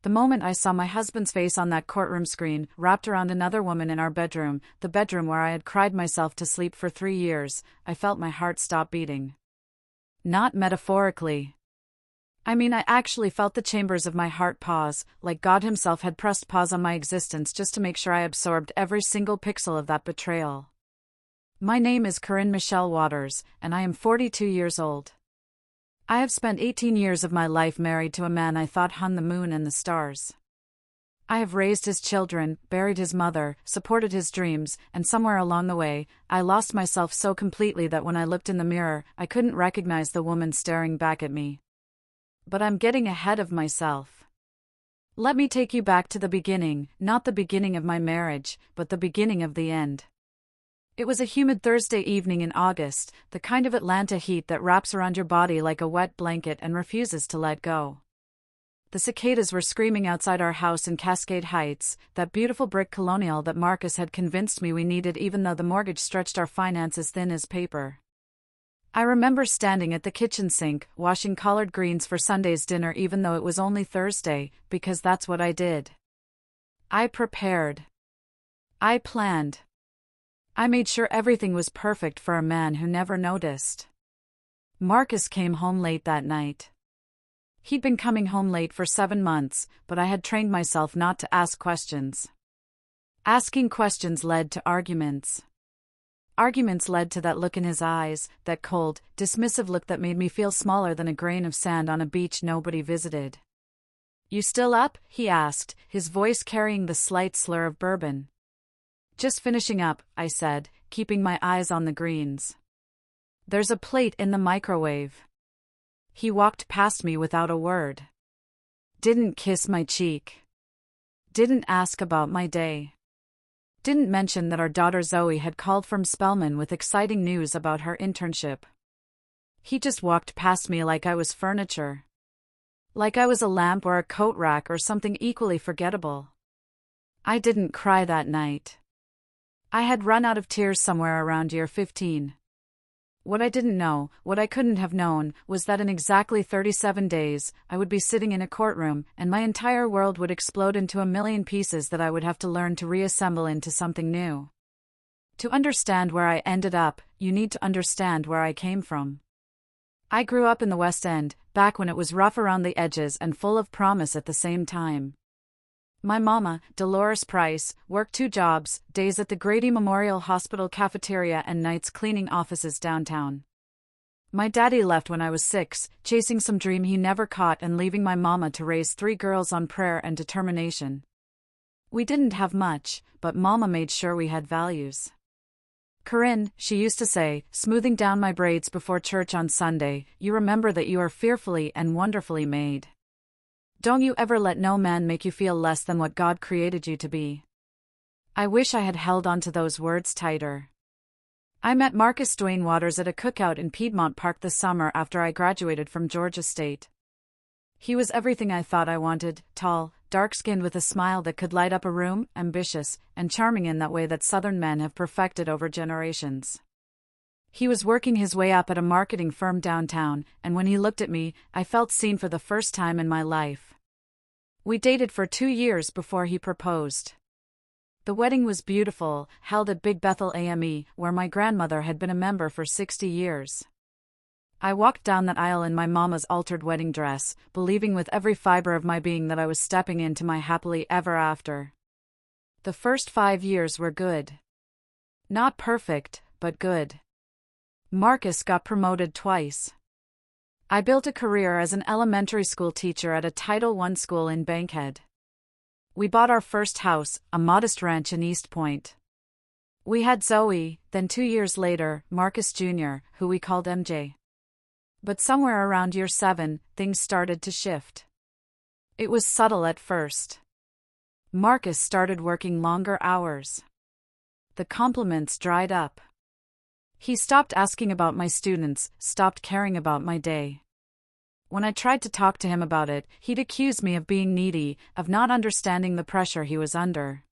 The moment I saw my husband's face on that courtroom screen, wrapped around another woman in our bedroom, the bedroom where I had cried myself to sleep for 3 years, I felt my heart stop beating. Not metaphorically. I mean, I actually felt the chambers of my heart pause, like God himself had pressed pause on my existence just to make sure I absorbed every single pixel of that betrayal. My name is Corinne Michelle Waters, and I am 42 years old. I have spent 18 years of my life married to a man I thought hung the moon and the stars. I have raised his children, buried his mother, supported his dreams, and somewhere along the way, I lost myself so completely that when I looked in the mirror, I couldn't recognize the woman staring back at me. But I'm getting ahead of myself. Let me take you back to the beginning, not the beginning of my marriage, but the beginning of the end. It was a humid Thursday evening in August, the kind of Atlanta heat that wraps around your body like a wet blanket and refuses to let go. The cicadas were screaming outside our house in Cascade Heights, that beautiful brick colonial that Marcus had convinced me we needed even though the mortgage stretched our finances thin as paper. I remember standing at the kitchen sink, washing collard greens for Sunday's dinner even though it was only Thursday, because that's what I did. I prepared. I planned. I made sure everything was perfect for a man who never noticed. Marcus came home late that night. He'd been coming home late for 7 months, but I had trained myself not to ask questions. Asking questions led to arguments. Arguments led to that look in his eyes, that cold, dismissive look that made me feel smaller than a grain of sand on a beach nobody visited. "You still up?" he asked, his voice carrying the slight slur of bourbon. "Just finishing up," I said, keeping my eyes on the greens. "There's a plate in the microwave." He walked past me without a word. Didn't kiss my cheek. Didn't ask about my day. Didn't mention that our daughter Zoe had called from Spelman with exciting news about her internship. He just walked past me like I was furniture. Like I was a lamp or a coat rack or something equally forgettable. I didn't cry that night. I had run out of tears somewhere around year 15. What I didn't know, what I couldn't have known, was that in exactly 37 days, I would be sitting in a courtroom, and my entire world would explode into a million pieces that I would have to learn to reassemble into something new. To understand where I ended up, you need to understand where I came from. I grew up in the West End, back when it was rough around the edges and full of promise at the same time. My mama, Dolores Price, worked 2 jobs, days at the Grady Memorial Hospital cafeteria and nights cleaning offices downtown. My daddy left when I was 6, chasing some dream he never caught and leaving my mama to raise 3 girls on prayer and determination. We didn't have much, but mama made sure we had values. "Corinne," she used to say, smoothing down my braids before church on Sunday, "you remember that you are fearfully and wonderfully made. Don't you ever let no man make you feel less than what God created you to be." I wish I had held on to those words tighter. I met Marcus Dwayne Waters at a cookout in Piedmont Park this summer after I graduated from Georgia State. He was everything I thought I wanted: tall, dark-skinned with a smile that could light up a room, ambitious, and charming in that way that Southern men have perfected over generations. He was working his way up at a marketing firm downtown, and when he looked at me, I felt seen for the first time in my life. We dated for 2 years before he proposed. The wedding was beautiful, held at Big Bethel AME, where my grandmother had been a member for 60 years. I walked down that aisle in my mama's altered wedding dress, believing with every fiber of my being that I was stepping into my happily ever after. The first 5 years were good. Not perfect, but good. Marcus got promoted twice. I built a career as an elementary school teacher at a Title I school in Bankhead. We bought our first house, a modest ranch in East Point. We had Zoe, then 2 years later, Marcus Jr., who we called MJ. But somewhere around year 7, things started to shift. It was subtle at first. Marcus started working longer hours. The compliments dried up. He stopped asking about my students, stopped caring about my day. When I tried to talk to him about it, he'd accuse me of being needy, of not understanding the pressure he was under.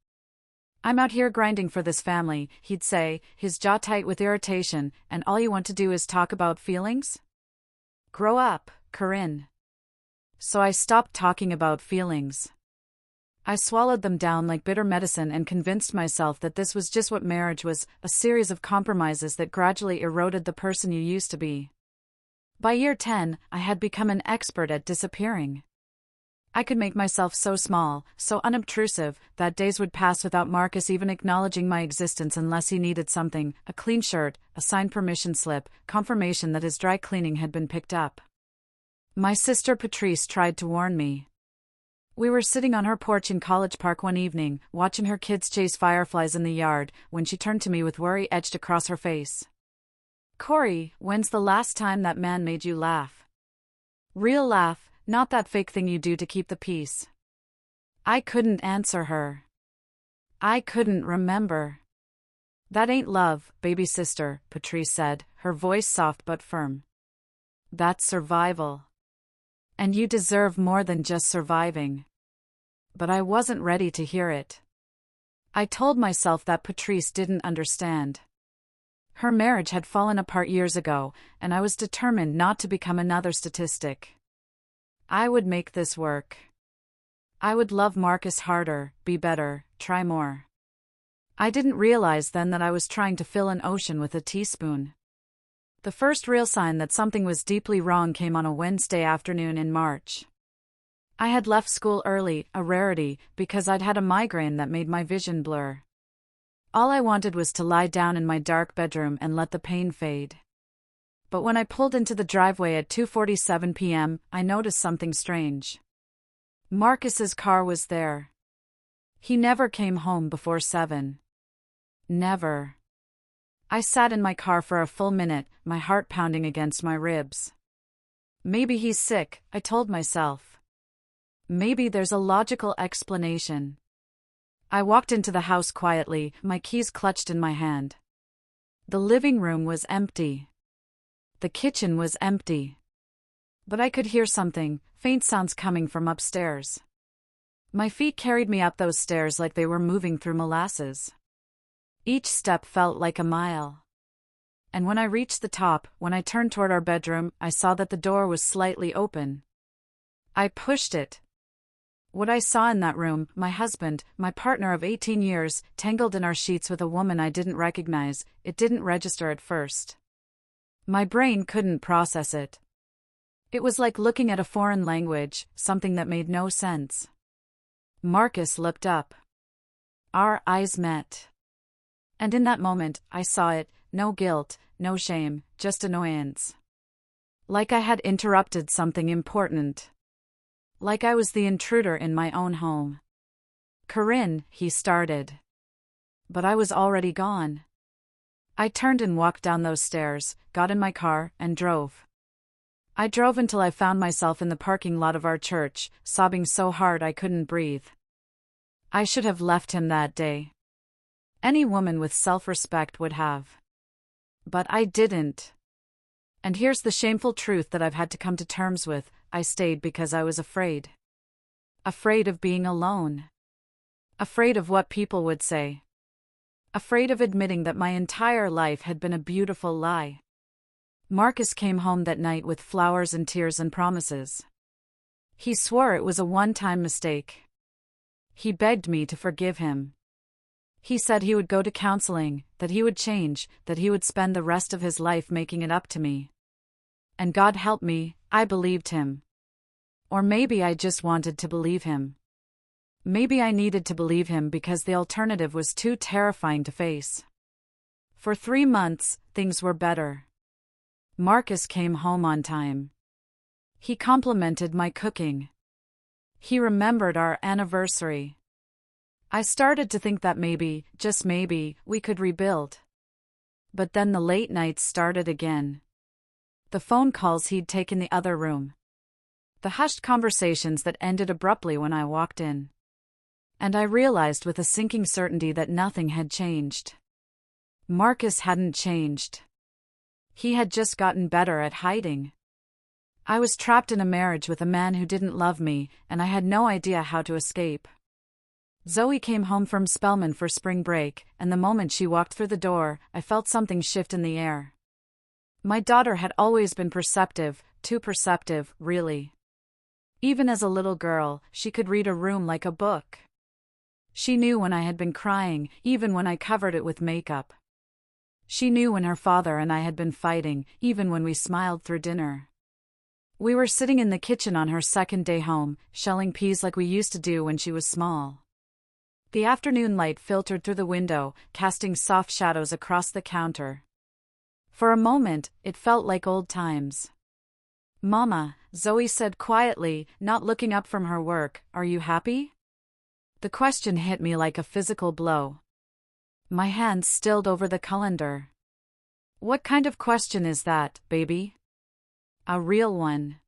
"I'm out here grinding for this family," he'd say, his jaw tight with irritation, "and all you want to do is talk about feelings? Grow up, Corinne." So I stopped talking about feelings. I swallowed them down like bitter medicine and convinced myself that this was just what marriage was, a series of compromises that gradually eroded the person you used to be. By year 10, I had become an expert at disappearing. I could make myself so small, so unobtrusive, that days would pass without Marcus even acknowledging my existence unless he needed something, a clean shirt, a signed permission slip, confirmation that his dry cleaning had been picked up. My sister Patrice tried to warn me. We were sitting on her porch in College Park one evening, watching her kids chase fireflies in the yard, when she turned to me with worry etched across her face. "Corey, when's the last time that man made you laugh? Real laugh, not that fake thing you do to keep the peace." I couldn't answer her. I couldn't remember. "That ain't love, baby sister," Patrice said, her voice soft but firm. "That's survival. And you deserve more than just surviving." But I wasn't ready to hear it. I told myself that Patrice didn't understand. Her marriage had fallen apart years ago, and I was determined not to become another statistic. I would make this work. I would love Marcus harder, be better, try more. I didn't realize then that I was trying to fill an ocean with a teaspoon. The first real sign that something was deeply wrong came on a Wednesday afternoon in March. I had left school early, a rarity, because I'd had a migraine that made my vision blur. All I wanted was to lie down in my dark bedroom and let the pain fade. But when I pulled into the driveway at 2:47 p.m., I noticed something strange. Marcus's car was there. He never came home before 7. Never. I sat in my car for a full minute, my heart pounding against my ribs. Maybe he's sick, I told myself. Maybe there's a logical explanation. I walked into the house quietly, my keys clutched in my hand. The living room was empty. The kitchen was empty. But I could hear something, faint sounds coming from upstairs. My feet carried me up those stairs like they were moving through molasses. Each step felt like a mile. And when I reached the top, when I turned toward our bedroom, I saw that the door was slightly open. I pushed it. What I saw in that room, my husband, my partner of 18 years, tangled in our sheets with a woman I didn't recognize, it didn't register at first. My brain couldn't process it. It was like looking at a foreign language, something that made no sense. Marcus looked up. Our eyes met. And in that moment, I saw it, no guilt, no shame, just annoyance. Like I had interrupted something important. Like I was the intruder in my own home. "Corinne," he started. But I was already gone. I turned and walked down those stairs, got in my car, and drove. I drove until I found myself in the parking lot of our church, sobbing so hard I couldn't breathe. I should have left him that day. Any woman with self-respect would have. But I didn't. And here's the shameful truth that I've had to come to terms with: I stayed because I was afraid. Afraid of being alone. Afraid of what people would say. Afraid of admitting that my entire life had been a beautiful lie. Marcus came home that night with flowers and tears and promises. He swore it was a one-time mistake. He begged me to forgive him. He said he would go to counseling, that he would change, that he would spend the rest of his life making it up to me. And God help me, I believed him. Or maybe I just wanted to believe him. Maybe I needed to believe him because the alternative was too terrifying to face. For 3 months, things were better. Marcus came home on time. He complimented my cooking. He remembered our anniversary. I started to think that maybe, just maybe, we could rebuild. But then the late nights started again. The phone calls he'd take in the other room. The hushed conversations that ended abruptly when I walked in. And I realized with a sinking certainty that nothing had changed. Marcus hadn't changed. He had just gotten better at hiding. I was trapped in a marriage with a man who didn't love me, and I had no idea how to escape. Zoe came home from Spelman for spring break, and the moment she walked through the door, I felt something shift in the air. My daughter had always been perceptive, too perceptive, really. Even as a little girl, she could read a room like a book. She knew when I had been crying, even when I covered it with makeup. She knew when her father and I had been fighting, even when we smiled through dinner. We were sitting in the kitchen on her second day home, shelling peas like we used to do when she was small. The afternoon light filtered through the window, casting soft shadows across the counter. For a moment, it felt like old times. "Mama," Zoe said quietly, not looking up from her work, "are you happy?" The question hit me like a physical blow. My hands stilled over the colander. "What kind of question is that, baby?" "A real one."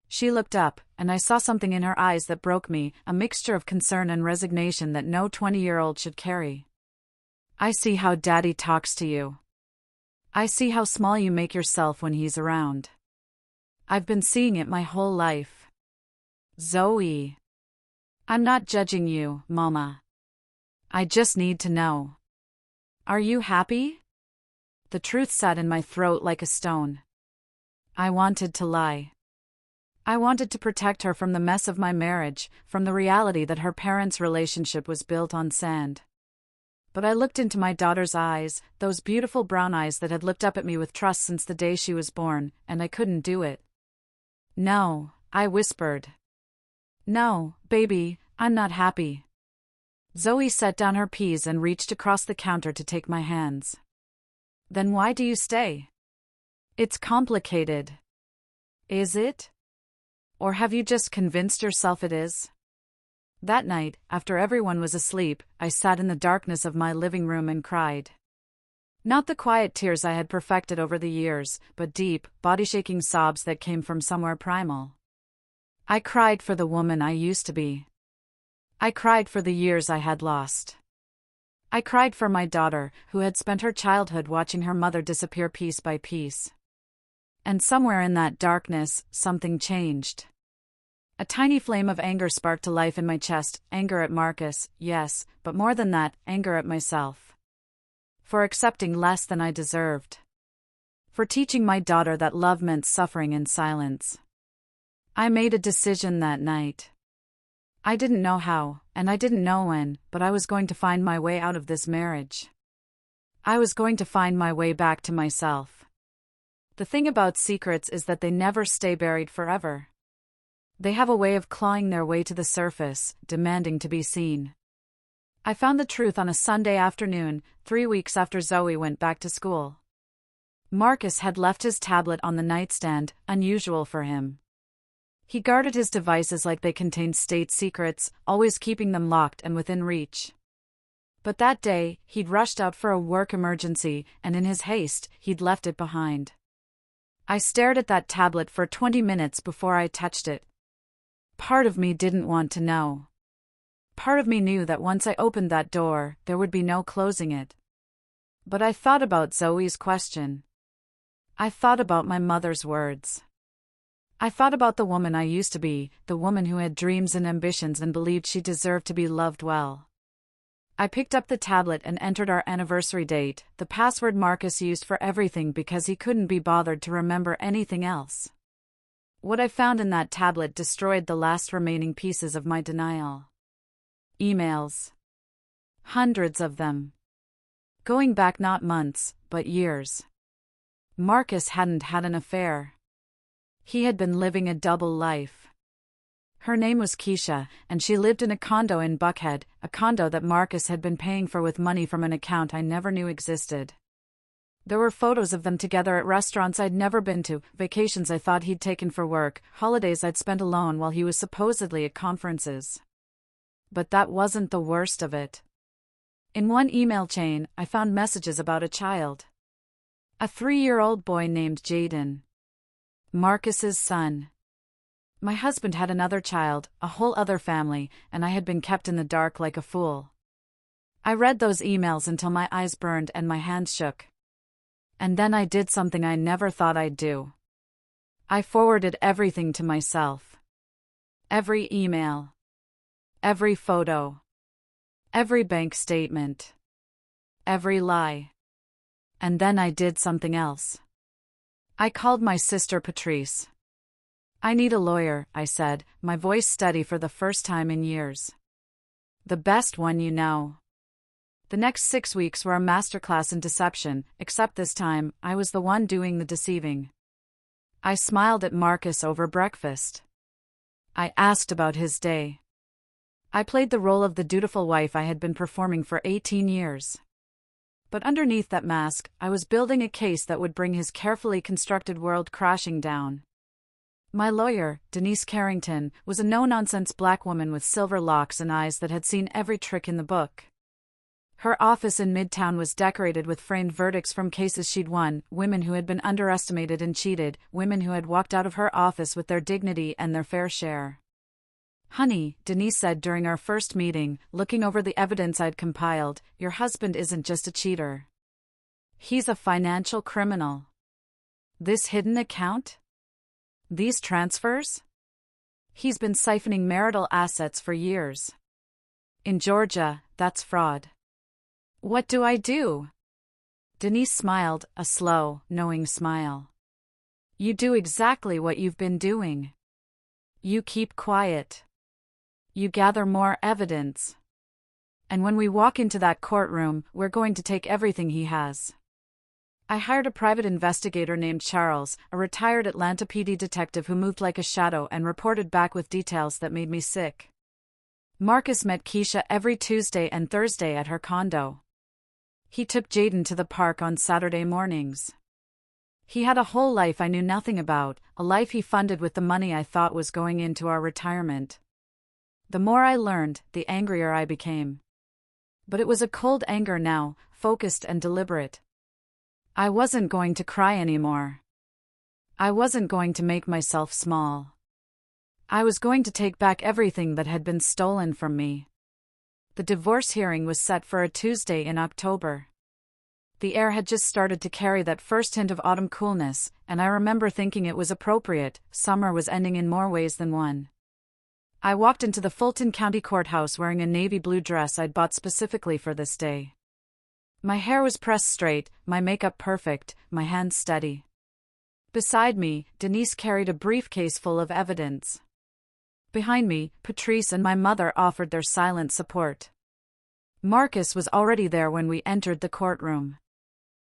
She looked up, and I saw something in her eyes that broke me, a mixture of concern and resignation that no 20-year-old should carry. "I see how Daddy talks to you. I see how small you make yourself when he's around. I've been seeing it my whole life." "Zoe. I'm not judging you, Mama. I just need to know. Are you happy?" The truth sat in my throat like a stone. I wanted to lie. I wanted to protect her from the mess of my marriage, from the reality that her parents' relationship was built on sand. But I looked into my daughter's eyes, those beautiful brown eyes that had looked up at me with trust since the day she was born, and I couldn't do it. "No," I whispered. "No, baby, I'm not happy." Zoe set down her peas and reached across the counter to take my hands. "Then why do you stay? It's complicated." "Is it? Or have you just convinced yourself it is?" That night, after everyone was asleep, I sat in the darkness of my living room and cried. Not the quiet tears I had perfected over the years, but deep, body-shaking sobs that came from somewhere primal. I cried for the woman I used to be. I cried for the years I had lost. I cried for my daughter, who had spent her childhood watching her mother disappear piece by piece. And somewhere in that darkness, something changed. A tiny flame of anger sparked to life in my chest, anger at Marcus, yes, but more than that, anger at myself. For accepting less than I deserved. For teaching my daughter that love meant suffering in silence. I made a decision that night. I didn't know how, and I didn't know when, but I was going to find my way out of this marriage. I was going to find my way back to myself. The thing about secrets is that they never stay buried forever. They have a way of clawing their way to the surface, demanding to be seen. I found the truth on a Sunday afternoon, 3 weeks after Zoe went back to school. Marcus had left his tablet on the nightstand, unusual for him. He guarded his devices like they contained state secrets, always keeping them locked and within reach. But that day, he'd rushed out for a work emergency, and in his haste, he'd left it behind. I stared at that tablet for 20 minutes before I touched it. Part of me didn't want to know. Part of me knew that once I opened that door, there would be no closing it. But I thought about Zoe's question. I thought about my mother's words. I thought about the woman I used to be, the woman who had dreams and ambitions and believed she deserved to be loved well. I picked up the tablet and entered our anniversary date, the password Marcus used for everything because he couldn't be bothered to remember anything else. What I found in that tablet destroyed the last remaining pieces of my denial. Emails. Hundreds of them. Going back not months, but years. Marcus hadn't had an affair. He had been living a double life. Her name was Keisha, and she lived in a condo in Buckhead, a condo that Marcus had been paying for with money from an account I never knew existed. There were photos of them together at restaurants I'd never been to, vacations I thought he'd taken for work, holidays I'd spent alone while he was supposedly at conferences. But that wasn't the worst of it. In one email chain, I found messages about a child. A 3-year-old boy named Jaden. Marcus's son. My husband had another child, a whole other family, and I had been kept in the dark like a fool. I read those emails until my eyes burned and my hands shook. And then I did something I never thought I'd do. I forwarded everything to myself. Every email. Every photo. Every bank statement. Every lie. And then I did something else. I called my sister Patrice. "I need a lawyer," I said, my voice steady for the first time in years. The best one you know. The next 6 weeks were a masterclass in deception, except this time, I was the one doing the deceiving. I smiled at Marcus over breakfast. I asked about his day. I played the role of the dutiful wife I had been performing for 18 years. But underneath that mask, I was building a case that would bring his carefully constructed world crashing down. My lawyer, Denise Carrington, was a no-nonsense black woman with silver locks and eyes that had seen every trick in the book. Her office in Midtown was decorated with framed verdicts from cases she'd won, women who had been underestimated and cheated, women who had walked out of her office with their dignity and their fair share. "Honey," Denise said during our first meeting, looking over the evidence I'd compiled, "your husband isn't just a cheater. He's a financial criminal. This hidden account? These transfers? He's been siphoning marital assets for years. In Georgia, that's fraud. What do I do?" Denise smiled, a slow, knowing smile. "You do exactly what you've been doing. You keep quiet. You gather more evidence. And when we walk into that courtroom, we're going to take everything he has." I hired a private investigator named Charles, a retired Atlanta PD detective who moved like a shadow and reported back with details that made me sick. Marcus met Keisha every Tuesday and Thursday at her condo. He took Jaden to the park on Saturday mornings. He had a whole life I knew nothing about, a life he funded with the money I thought was going into our retirement. The more I learned, the angrier I became. But it was a cold anger now, focused and deliberate. I wasn't going to cry anymore. I wasn't going to make myself small. I was going to take back everything that had been stolen from me. The divorce hearing was set for a Tuesday in October. The air had just started to carry that first hint of autumn coolness, and I remember thinking it was appropriate. Summer was ending in more ways than one. I walked into the Fulton County Courthouse wearing a navy blue dress I'd bought specifically for this day. My hair was pressed straight, my makeup perfect, my hands steady. Beside me, Denise carried a briefcase full of evidence. Behind me, Patrice and my mother offered their silent support. Marcus was already there when we entered the courtroom.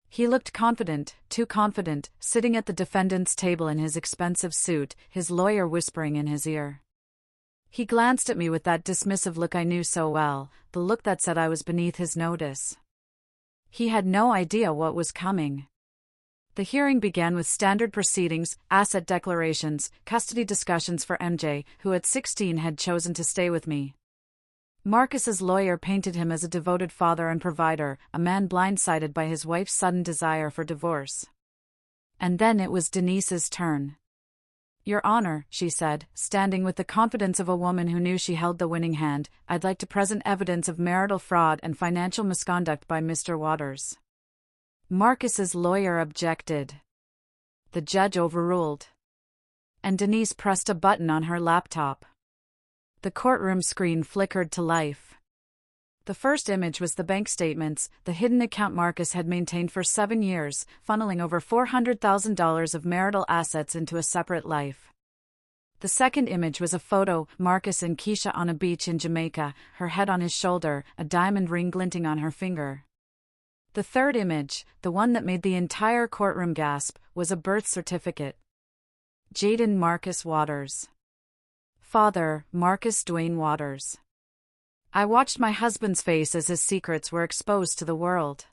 He looked confident, too confident, sitting at the defendant's table in his expensive suit, his lawyer whispering in his ear. He glanced at me with that dismissive look I knew so well, the look that said I was beneath his notice. He had no idea what was coming. The hearing began with standard proceedings, asset declarations, custody discussions for MJ, who at 16 had chosen to stay with me. Marcus's lawyer painted him as a devoted father and provider, a man blindsided by his wife's sudden desire for divorce. And then it was Denise's turn. "Your Honor," she said, standing with the confidence of a woman who knew she held the winning hand, "I'd like to present evidence of marital fraud and financial misconduct by Mr. Waters." Marcus's lawyer objected. The judge overruled. And Denise pressed a button on her laptop. The courtroom screen flickered to life. The first image was the bank statements, the hidden account Marcus had maintained for 7 years, funneling over $400,000 of marital assets into a separate life. The second image was a photo, Marcus and Keisha on a beach in Jamaica, her head on his shoulder, a diamond ring glinting on her finger. The third image, the one that made the entire courtroom gasp, was a birth certificate. Jaden Marcus Waters. Father, Marcus Dwayne Waters. I watched my husband's face as his secrets were exposed to the world.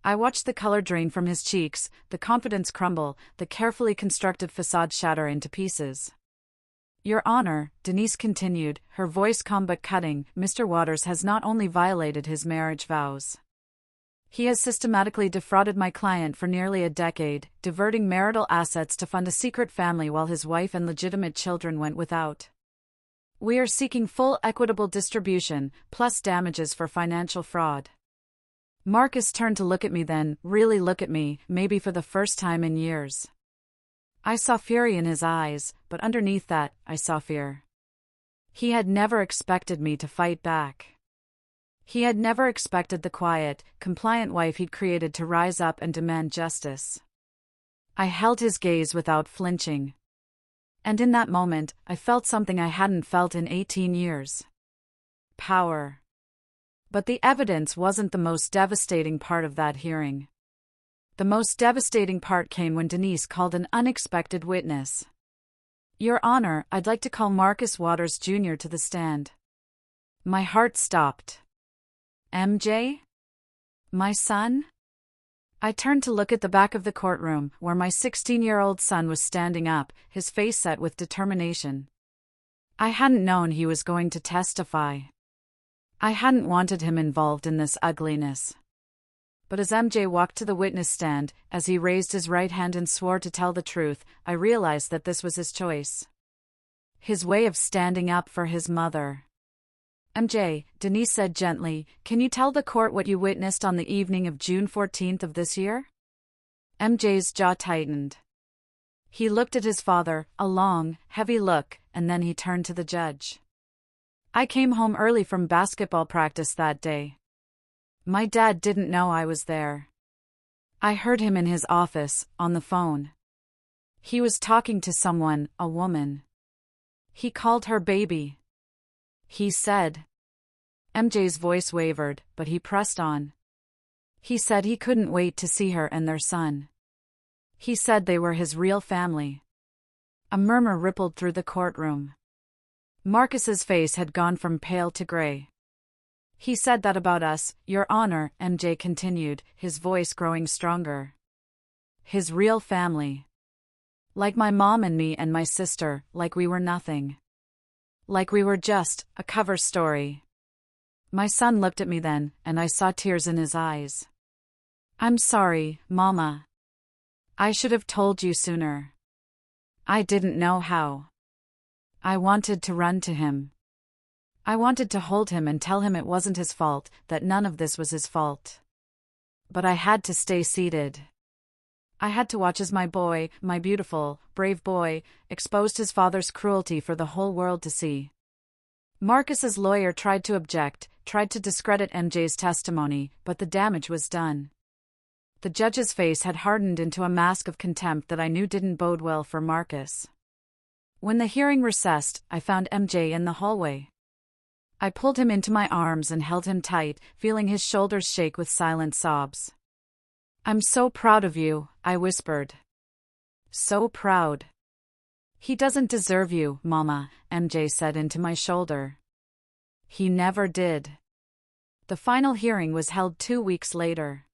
I watched the color drain from his cheeks, the confidence crumble, the carefully constructed facade shatter into pieces. "Your Honor," Denise continued, her voice calm but cutting, "Mr. Waters has not only violated his marriage vows. He has systematically defrauded my client for nearly a decade, diverting marital assets to fund a secret family while his wife and legitimate children went without. We are seeking full equitable distribution, plus damages for financial fraud." Marcus turned to look at me then, really look at me, maybe for the first time in years. I saw fury in his eyes, but underneath that, I saw fear. He had never expected me to fight back. He had never expected the quiet, compliant wife he'd created to rise up and demand justice. I held his gaze without flinching. And in that moment, I felt something I hadn't felt in 18 years. power. But the evidence wasn't the most devastating part of that hearing. The most devastating part came when Denise called an unexpected witness. "Your Honor, I'd like to call Marcus Waters Jr. to the stand." My heart stopped. MJ? My son? I turned to look at the back of the courtroom, where my 16-year-old son was standing up, his face set with determination. I hadn't known he was going to testify. I hadn't wanted him involved in this ugliness. But as MJ walked to the witness stand, as he raised his right hand and swore to tell the truth, I realized that this was his choice. His way of standing up for his mother. "MJ," Denise said gently, "can you tell the court what you witnessed on the evening of June 14th of this year?" MJ's jaw tightened. He looked at his father, a long, heavy look, and then he turned to the judge. "I came home early from basketball practice that day. My dad didn't know I was there. I heard him in his office, on the phone. He was talking to someone, a woman. He called her baby. He said..." MJ's voice wavered, but he pressed on. "He said he couldn't wait to see her and their son. He said they were his real family." A murmur rippled through the courtroom. Marcus's face had gone from pale to gray. "He said that about us, Your Honor," MJ continued, his voice growing stronger. "His real family. Like my mom and me and my sister, like we were nothing. Like we were just a cover story." My son looked at me then, and I saw tears in his eyes. "I'm sorry, Mama. I should have told you sooner. I didn't know how. I wanted to run to him. I wanted to hold him and tell him it wasn't his fault, that none of this was his fault. But I had to stay seated. I had to watch as my boy, my beautiful, brave boy, exposed his father's cruelty for the whole world to see." Marcus's lawyer tried to object, tried to discredit MJ's testimony, but the damage was done. The judge's face had hardened into a mask of contempt that I knew didn't bode well for Marcus. When the hearing recessed, I found MJ in the hallway. I pulled him into my arms and held him tight, feeling his shoulders shake with silent sobs. "I'm so proud of you," I whispered. "So proud." "He doesn't deserve you, Mama," MJ said into my shoulder. "He never did." The final hearing was held 2 weeks later.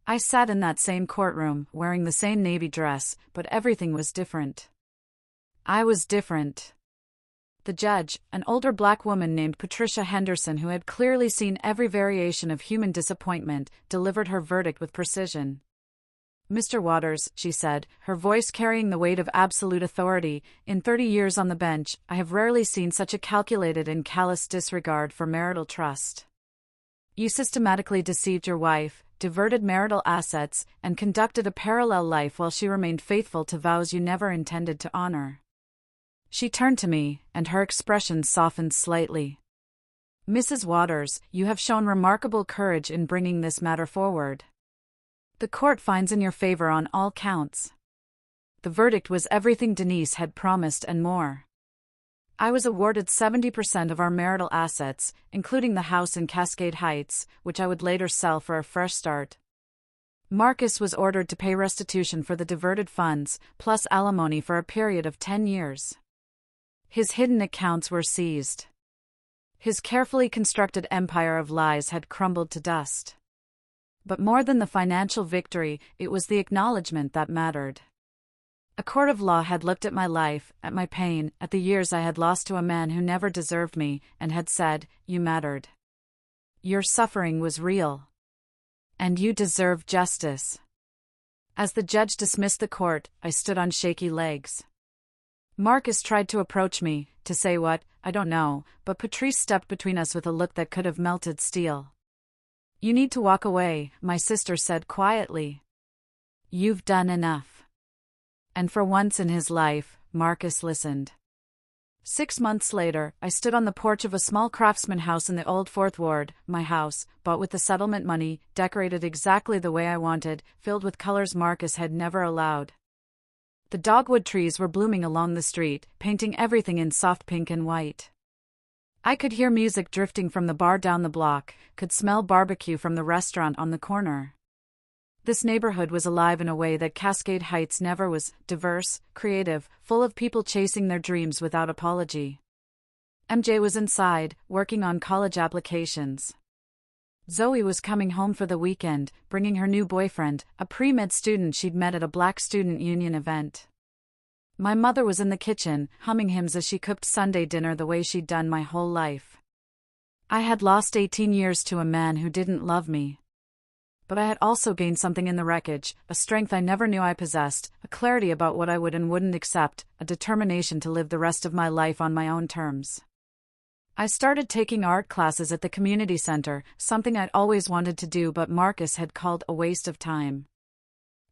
I sat in that same courtroom, wearing the same navy dress, but everything was different. I was different. The judge, an older black woman named Patricia Henderson who had clearly seen every variation of human disappointment, delivered her verdict with precision. "Mr. Waters," she said, her voice carrying the weight of absolute authority, "in 30 years on the bench, I have rarely seen such a calculated and callous disregard for marital trust. You systematically deceived your wife, diverted marital assets, and conducted a parallel life while she remained faithful to vows you never intended to honor." She turned to me, and her expression softened slightly. "Mrs. Waters, you have shown remarkable courage in bringing this matter forward. The court finds in your favor on all counts." The verdict was everything Denise had promised and more. I was awarded 70% of our marital assets, including the house in Cascade Heights, which I would later sell for a fresh start. Marcus was ordered to pay restitution for the diverted funds, plus alimony for a period of 10 years. His hidden accounts were seized. His carefully constructed empire of lies had crumbled to dust. But more than the financial victory, it was the acknowledgement that mattered. A court of law had looked at my life, at my pain, at the years I had lost to a man who never deserved me, and had said, "You mattered. Your suffering was real. And you deserve justice." As the judge dismissed the court, I stood on shaky legs. Marcus tried to approach me, to say what, I don't know, but Patrice stepped between us with a look that could have melted steel. "You need to walk away," my sister said quietly. "You've done enough." And for once in his life, Marcus listened. 6 months later, I stood on the porch of a small craftsman house in the Old Fourth Ward, my house, bought with the settlement money, decorated exactly the way I wanted, filled with colors Marcus had never allowed. The dogwood trees were blooming along the street, painting everything in soft pink and white. I could hear music drifting from the bar down the block, could smell barbecue from the restaurant on the corner. This neighborhood was alive in a way that Cascade Heights never was: diverse, creative, full of people chasing their dreams without apology. MJ was inside, working on college applications. Zoe was coming home for the weekend, bringing her new boyfriend, a pre-med student she'd met at a Black Student Union event. My mother was in the kitchen, humming hymns as she cooked Sunday dinner the way she'd done my whole life. I had lost 18 years to a man who didn't love me. But I had also gained something in the wreckage: a strength I never knew I possessed, a clarity about what I would and wouldn't accept, a determination to live the rest of my life on my own terms. I started taking art classes at the community center, something I'd always wanted to do but Marcus had called a waste of time.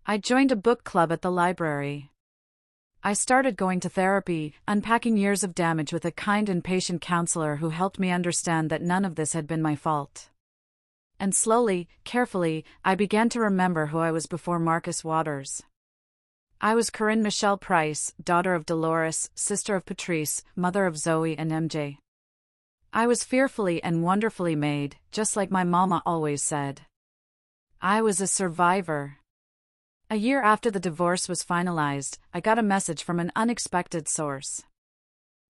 I joined a book club at the library. I started going to therapy, unpacking years of damage with a kind and patient counselor who helped me understand that none of this had been my fault. And slowly, carefully, I began to remember who I was before Marcus Waters. I was Corinne Michelle Price, daughter of Dolores, sister of Patrice, mother of Zoe and MJ. I was fearfully and wonderfully made, just like my mama always said. I was a survivor. A year after the divorce was finalized, I got a message from an unexpected source.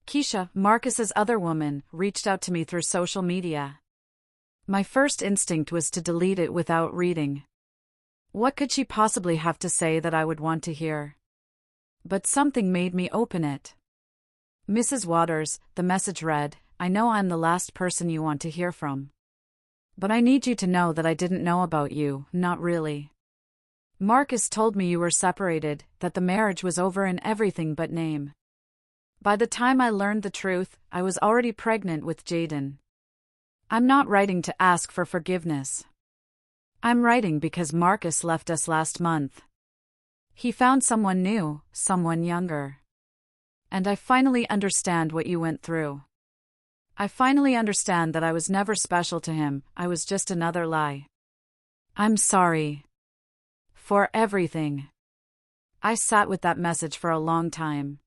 Keisha, Marcus's other woman, reached out to me through social media. My first instinct was to delete it without reading. What could she possibly have to say that I would want to hear? But something made me open it. Mrs. Waters, the message read, I know I'm the last person you want to hear from. But I need you to know that I didn't know about you, not really. Marcus told me you were separated, that the marriage was over in everything but name. By the time I learned the truth, I was already pregnant with Jaden. I'm not writing to ask for forgiveness. I'm writing because Marcus left us last month. He found someone new, someone younger. And I finally understand what you went through. I finally understand that I was never special to him, I was just another lie. I'm sorry. For everything. I sat with that message for a long time.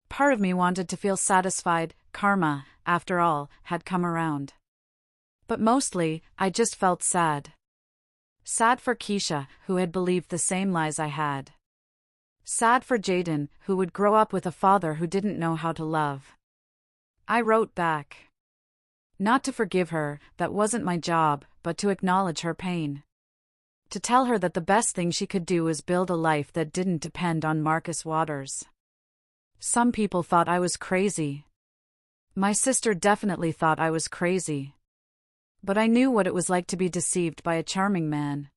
Part of me wanted to feel satisfied, karma, after all, had come around. But mostly, I just felt sad. Sad for Keisha, who had believed the same lies I had. Sad for Jaden, who would grow up with a father who didn't know how to love. I wrote back. Not to forgive her, that wasn't my job, but to acknowledge her pain. To tell her that the best thing she could do was build a life that didn't depend on Marcus Waters. Some people thought I was crazy. My sister definitely thought I was crazy. But I knew what it was like to be deceived by a charming man.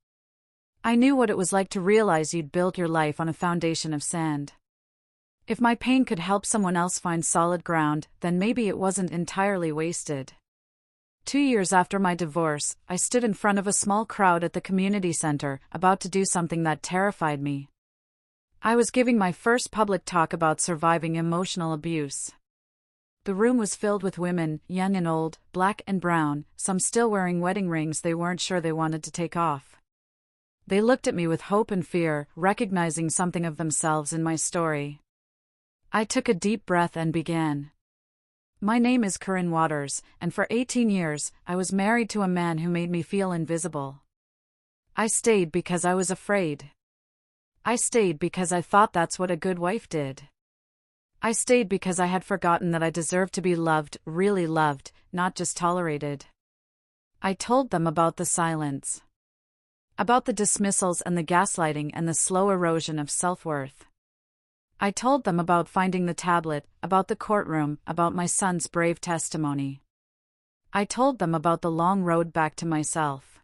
I knew what it was like to realize you'd built your life on a foundation of sand. If my pain could help someone else find solid ground, then maybe it wasn't entirely wasted. 2 years after my divorce, I stood in front of a small crowd at the community center, about to do something that terrified me. I was giving my first public talk about surviving emotional abuse. The room was filled with women, young and old, black and brown, some still wearing wedding rings they weren't sure they wanted to take off. They looked at me with hope and fear, recognizing something of themselves in my story. I took a deep breath and began. My name is Corinne Waters, and for 18 years, I was married to a man who made me feel invisible. I stayed because I was afraid. I stayed because I thought that's what a good wife did. I stayed because I had forgotten that I deserved to be loved, really loved, not just tolerated. I told them about the silence. About the dismissals and the gaslighting and the slow erosion of self-worth. I told them about finding the tablet, about the courtroom, about my son's brave testimony. I told them about the long road back to myself.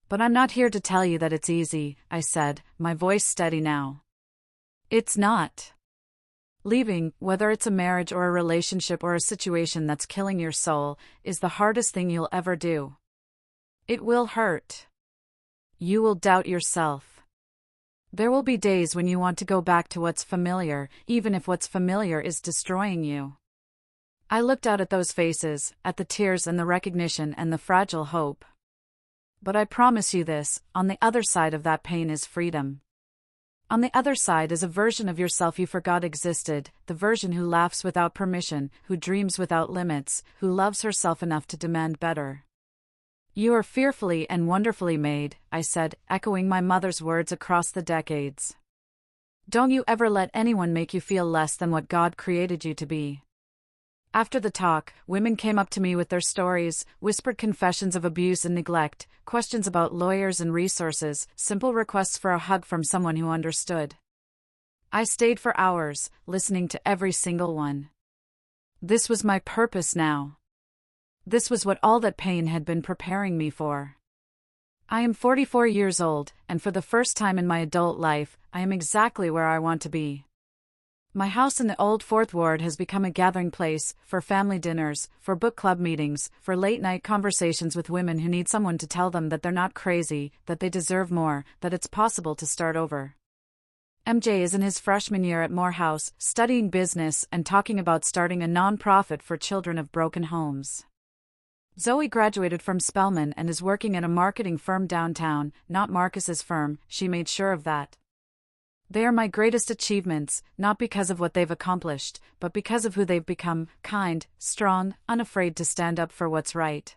But I'm not here to tell you that it's easy, I said, my voice steady now. It's not. Leaving, whether it's a marriage or a relationship or a situation that's killing your soul, is the hardest thing you'll ever do. It will hurt. You will doubt yourself. There will be days when you want to go back to what's familiar, even if what's familiar is destroying you. I looked out at those faces, at the tears and the recognition and the fragile hope. But I promise you this, on the other side of that pain is freedom. On the other side is a version of yourself you forgot existed, the version who laughs without permission, who dreams without limits, who loves herself enough to demand better. You are fearfully and wonderfully made, I said, echoing my mother's words across the decades. Don't you ever let anyone make you feel less than what God created you to be. After the talk, women came up to me with their stories, whispered confessions of abuse and neglect, questions about lawyers and resources, simple requests for a hug from someone who understood. I stayed for hours, listening to every single one. This was my purpose now. This was what all that pain had been preparing me for. I am 44 years old, and for the first time in my adult life, I am exactly where I want to be. My house in the old Fourth Ward has become a gathering place, for family dinners, for book club meetings, for late-night conversations with women who need someone to tell them that they're not crazy, that they deserve more, that it's possible to start over. MJ is in his freshman year at Morehouse, studying business and talking about starting a non-profit for children of broken homes. Zoe graduated from Spelman and is working at a marketing firm downtown, not Marcus's firm, she made sure of that. They are my greatest achievements, not because of what they've accomplished, but because of who they've become, kind, strong, unafraid to stand up for what's right.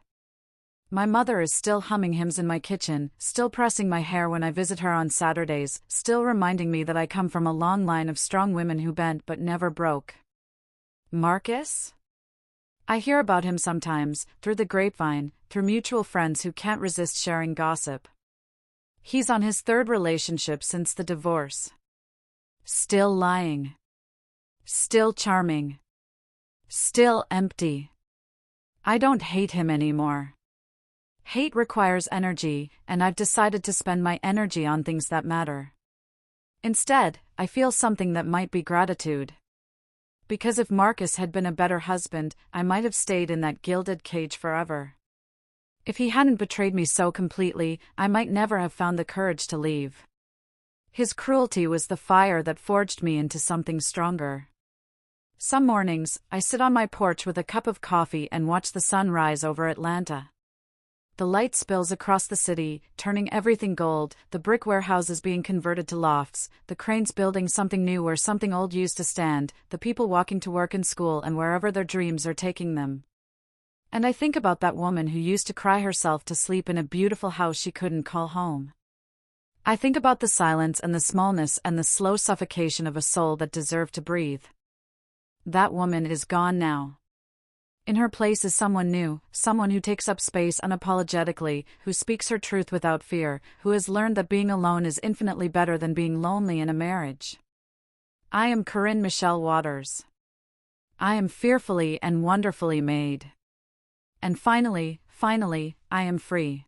My mother is still humming hymns in my kitchen, still pressing my hair when I visit her on Saturdays, still reminding me that I come from a long line of strong women who bent but never broke. Marcus? I hear about him sometimes, through the grapevine, through mutual friends who can't resist sharing gossip. He's on his third relationship since the divorce. Still lying. Still charming. Still empty. I don't hate him anymore. Hate requires energy, and I've decided to spend my energy on things that matter. Instead, I feel something that might be gratitude. Because if Marcus had been a better husband, I might have stayed in that gilded cage forever. If he hadn't betrayed me so completely, I might never have found the courage to leave. His cruelty was the fire that forged me into something stronger. Some mornings, I sit on my porch with a cup of coffee and watch the sun rise over Atlanta. The light spills across the city, turning everything gold, the brick warehouses being converted to lofts, the cranes building something new where something old used to stand, the people walking to work and school and wherever their dreams are taking them. And I think about that woman who used to cry herself to sleep in a beautiful house she couldn't call home. I think about the silence and the smallness and the slow suffocation of a soul that deserved to breathe. That woman is gone now. In her place is someone new, someone who takes up space unapologetically, who speaks her truth without fear, who has learned that being alone is infinitely better than being lonely in a marriage. I am Corinne Michelle Waters. I am fearfully and wonderfully made. And finally, I am free.